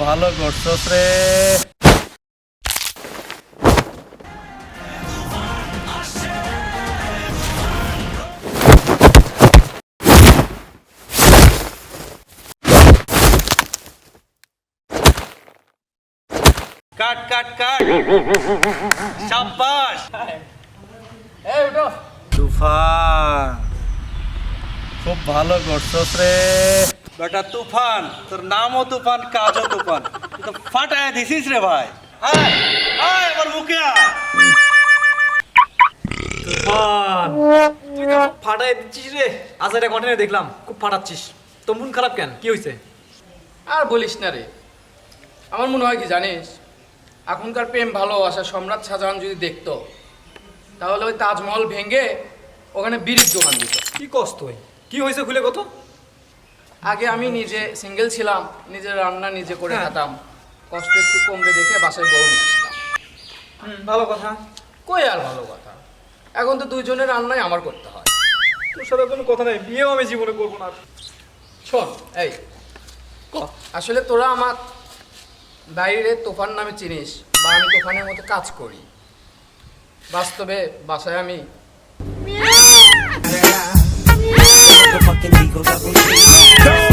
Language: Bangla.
ভালো করছস রে। কাট কাট কাট, শাবাশ। এই উঠো। তুফান, খুব ভালো করছস রে বেটা তুফান। তোর নামও তুফান, কাজও তুফান, তুই তো ফাটায় দিছিস রে ভাই। আয় আয় আমার মুখে আয়। তুফান, তুই তো ফাটাই দিচ্ছিস রে। আজ একটা ঘটনা দেখলাম, খুব ফাটাচ্ছিস। তো মন খারাপ কেন, কি হয়েছে? আর বলিস না রে, আমার মনে হয় কি জানিস, এখনকার প্রেম ভালোবাসা সম্রাট শাহজাহান যদি দেখতো তাহলে ওই তাজমহল ভেঙে ওখানে বিড়ির দোকান দিত। কি কষ্ট হয়, কি হয়েছে খুলে কত? আগে আমি নিজে সিঙ্গেল ছিলাম, নিজের রান্না নিজে করে হ্যাঁ। খেতাম, কষ্ট একটু কমবে দেখে বাসায় বউ নিয়ে আসলাম। ভালো কথা। কই আর ভালো কথা, এখন তো দুইজনের রান্নাই আমার করতে হয়। তোর সাথে কোনো কথা নেই, বিয়েও আমি জীবনে করবো না। শোন, এই আসলে তোরা আমার বাইরে তুফান নামে চিনিস, বা আমি তুফানের মতো কাজ করি, বাস্তবে বাসায় আমি Motherfucking Eagle Double G.